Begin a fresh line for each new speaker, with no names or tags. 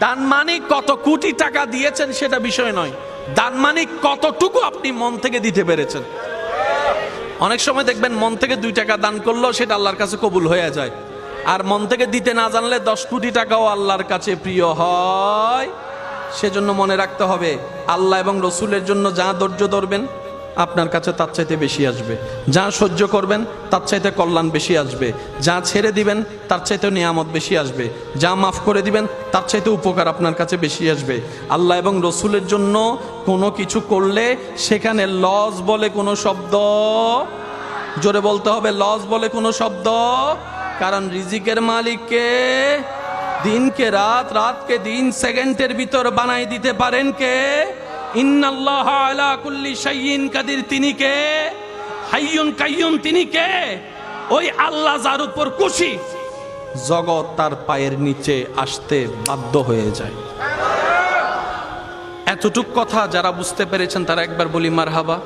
দান মানে কত কোটি টাকা দিয়েছেন সেটা বিষয় নয়, দান মানে কতটুকু আপনি মন থেকে দিতে পেরেছেন। অনেক সময় দেখবেন মন থেকে 2 টাকা দান করলেও সেটা আল্লাহর কাছে কবুল হয়ে যায়, আর মন থেকে দিতে না জানলে 10 কোটি টাকাও আল্লাহর কাছে প্রিয় হয়। সেজন্য মনে রাখতে হবে, আল্লাহ এবং রসুলের জন্য যা ধৈর্য ধরবেন আপনার কাছে তার চাইতে বেশি আসবে, যা সহ্য করবেন তার চাইতে কল্যাণ বেশি আসবে, যা ছেড়ে দিবেন তার চাইতে নিয়ামত বেশি আসবে, যা মাফ করে দিবেন তার চাইতে উপকার আপনার কাছে বেশি আসবে। আল্লাহ এবং রসুলের জন্য কোনো কিছু করলে সেখানে লস বলে কোনো শব্দ, জোরে বলতে হবে, লস বলে কোনো শব্দ। কারণ রিজিকের মালিককে, দিনকে রাত, রাতকে দিন সেকেন্ডের ভিতর বানাই দিতে পারেন কে? ইন্নাল্লাহ আলা কুল্লি শাইইন কাদির, তিনি কে? হাইয়ুন কাইয়ুম, তিনি কে? ওই আল্লাহ যার উপর খুশি জগৎ তার পায়ের নিচে আসতে বাধ্য হয়ে যায়। এতটুক কথা যারা বুঝতে পেরেছেন তারা একবার বলি মারহাবা।